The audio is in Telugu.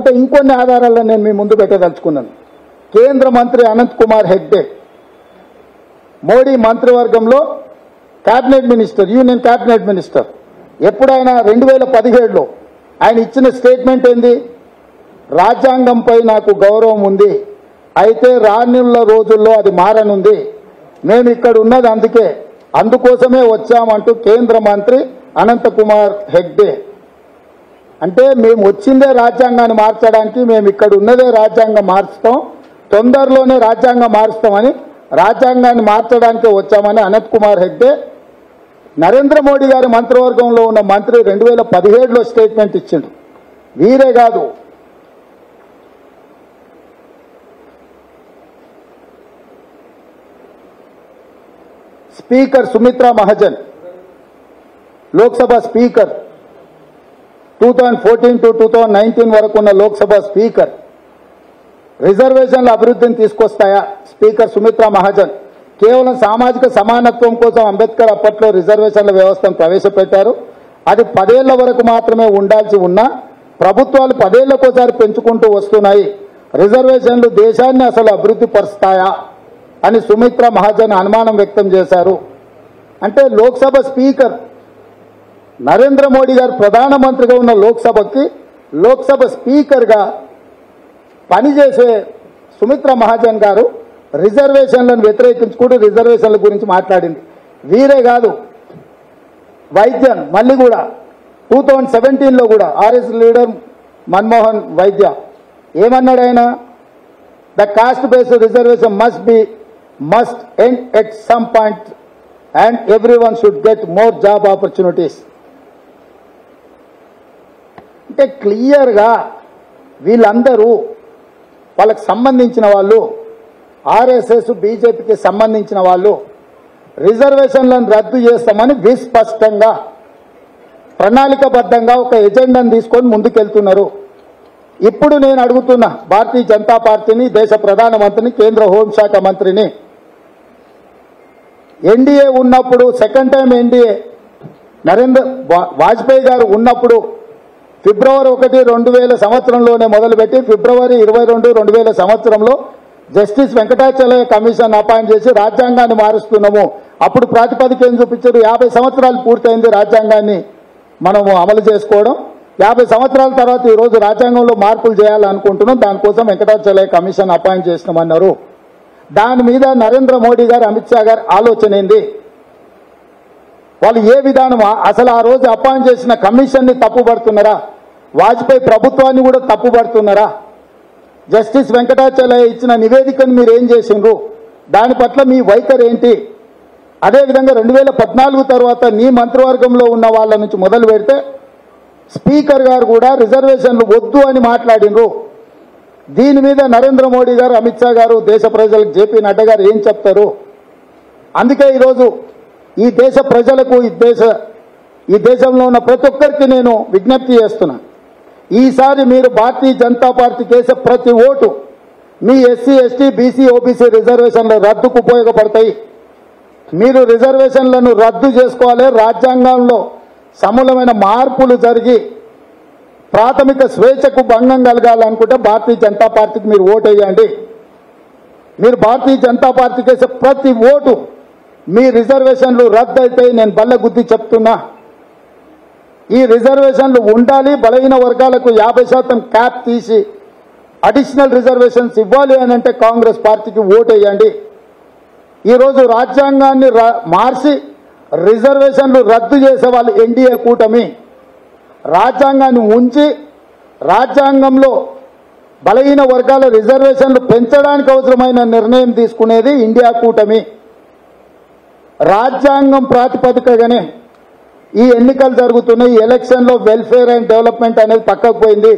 అంటే ఇంకొన్ని ఆధారాలను నేను మీ ముందు పెట్టదలుచుకున్నాను. కేంద్ర మంత్రి అనంత్ కుమార్ హెగ్డే మోడీ మంత్రివర్గంలో cabinet minister, union cabinet minister. ఎప్పుడైనా 2017లో ఆయన ఇచ్చిన స్టేట్మెంట్ ఏంది? రాజ్యాంగంపై నాకు గౌరవం ఉంది, అయితే రానున్న రోజుల్లో అది మారనుంది, మేము ఇక్కడ ఉన్నది అందుకోసమే వచ్చామంటూ కేంద్ర మంత్రి అనంత్ కుమార్ హెగ్డే. అంటే మేము వచ్చిందే రాజ్యాంగాన్ని మార్చడానికి, మేము ఇక్కడ ఉన్నదే రాజ్యాంగం మార్చుతాం, తొందరలోనే రాజ్యాంగం మారుస్తామని, రాజ్యాంగాన్ని మార్చడానికే వచ్చామని అనంత్ కుమార్ హెగ్డే నరేంద్ర మోడీ గారి మంత్రివర్గంలో ఉన్న మంత్రి 2017లో స్టేట్మెంట్ ఇచ్చిండు. వీరే కాదు, speaker Sumitra Mahajan, Lok Sabha speaker 2014 to 2019 వరకు ఉన్న లోక్సభ స్పీకర్, రిజర్వేషన్ల అభివృద్ధిని తీసుకొస్తాయా? స్పీకర్ సుమిత్రా మహాజన్ కేవలం సామాజిక సమానత్వం కోసం అంబేద్కర్ అప్పట్లో రిజర్వేషన్ల వ్యవస్థను ప్రవేశపెట్టారు. అది 10 ఏళ్ల వరకు మాత్రమే ఉండాల్సి ఉన్నా ప్రభుత్వాలు 10 ఏళ్లకోసారి పెంచుకుంటూ వస్తున్నాయి. రిజర్వేషన్లు దేశాన్ని అసలు అభివృద్ధి పరుస్తాయా అని సుమిత్రా మహాజన్ అనుమానం వ్యక్తం చేశారు. అంటే లోక్సభ స్పీకర్, నరేంద్ర మోడీ గారు ప్రధానమంత్రిగా ఉన్న లోక్సభ స్పీకర్గా పనిచేసే సుమిత్రా మహాజన్ గారు రిజర్వేషన్లను వ్యతిరేకించుకుంటూ రిజర్వేషన్ల గురించి మాట్లాడింది. వీరే కాదు, వైద్యన్ మళ్ళీ కూడా 2017లో కూడా ఆర్ఎస్ లీడర్ మన్మోహన్ వైద్య ఏమన్నాడు ఆయన? The cost based reservation must end at some point and everyone should get more job opportunities. అంటే క్లియర్గా వీళ్ళందరూ వాళ్ళకి సంబంధించిన వాళ్ళు, ఆర్ఎస్ఎస్ బీజేపీకి సంబంధించిన వాళ్ళు రిజర్వేషన్లను రద్దు చేస్తామని విస్పష్టంగా ప్రణాళికబద్ధంగా ఒక ఎజెండాను తీసుకొని ముందుకెళ్తున్నారు. ఇప్పుడు నేను అడుగుతున్నా భారతీయ జనతా పార్టీని, దేశ ప్రధానమంత్రిని, కేంద్ర హోంశాఖ మంత్రిని, ఎన్డీఏ ఉన్నప్పుడు, సెకండ్ టైం ఎన్డీఏ వాజ్పేయి గారు ఉన్నప్పుడు ఫిబ్రవరి 1, 2000 సంవత్సరంలోనే మొదలుపెట్టి ఫిబ్రవరి 22, 2000 సంవత్సరంలో జస్టిస్ వెంకటాచలయ కమిషన్ అపాయింట్ చేసి రాజ్యాంగాన్ని మారుస్తున్నాము. అప్పుడు ప్రాతిపదిక ఏం చూపించారు? 50 సంవత్సరాలు పూర్తయింది రాజ్యాంగాన్ని మనము అమలు చేసుకోవడం. 50 సంవత్సరాల తర్వాత ఈరోజు రాజ్యాంగంలో మార్పులు చేయాలనుకుంటున్నాం, దానికోసం వెంకటాచలయ కమిషన్ అపాయింట్ చేసినామన్నారు. దాని మీద నరేంద్ర మోడీ గారు, అమిత్ షా గారు ఆలోచన ఏంది? వాళ్ళు ఏ విధానం? అసలు ఆ రోజు అపాయింట్ చేసిన కమిషన్ని తప్పుపడుతున్నారా? వాజ్పేయి ప్రభుత్వాన్ని కూడా తప్పుపడుతున్నారా? జస్టిస్ వెంకటాచలయ ఇచ్చిన నివేదికను మీరు ఏం చేసిండ్రు? దాని పట్ల మీ వైఖరి ఏంటి? అదేవిధంగా 2014 తర్వాత నీ మంత్రివర్గంలో ఉన్న వాళ్ళ నుంచి మొదలు పెడితే స్పీకర్ గారు కూడా రిజర్వేషన్లు వద్దు అని మాట్లాడినరు. దీని మీద నరేంద్ర మోడీ గారు, అమిత్ షా గారు, దేశ ప్రజలకు జేపీ నడ్డా గారు ఏం చెప్తారు? అందుకే ఈరోజు ఈ దేశ ప్రజలకు, ఈ దేశంలో ఉన్న ప్రతి ఒక్కరికి నేను విజ్ఞప్తి చేస్తున్నా. ఈసారి మీరు భారతీయ జనతా పార్టీకి వేసే ప్రతి ఓటు మీ ఎస్సీ, ఎస్టీ, బీసీ, ఓబీసీ రిజర్వేషన్ల రద్దుకు ఉపయోగపడతాయి. మీరు రిజర్వేషన్లను రద్దు చేసుకోవాలి. రాజ్యాంగంలో సమూలమైన మార్పులు జరిగి ప్రాథమిక స్వేచ్ఛకు భంగం కలగాలనుకుంటే భారతీయ జనతా పార్టీకి మీరు ఓటు వేయండి. మీరు భారతీయ జనతా పార్టీకి వేసే ప్రతి ఓటు మీ రిజర్వేషన్లు రద్దు అయితే నేను బల్ల గుద్ది చెప్తున్నా, ఈ రిజర్వేషన్లు ఉండాలి. బలహీన వర్గాలకు 50% క్యాప్ తీసి అడిషనల్ రిజర్వేషన్స్ ఇవ్వాలి అని అంటే కాంగ్రెస్ పార్టీకి ఓటు వేయండి. ఈరోజు రాజ్యాంగాన్ని మార్చి రిజర్వేషన్లు రద్దు చేసే వాళ్ళు ఎన్డీఏ కూటమి. రాజ్యాంగాన్ని ఉంచి రాజ్యాంగంలో బలహీన వర్గాల రిజర్వేషన్లు పెంచడానికి అవసరమైన నిర్ణయం తీసుకునేది ఇండియా కూటమి. రాజ్యాంగం ప్రాతిపదికగానే ఈ ఎన్నికలు జరుగుతున్నాయి. ఈ ఎలక్షన్లో వెల్ఫేర్ అండ్ డెవలప్మెంట్ అనేది పక్కకు పోయింది.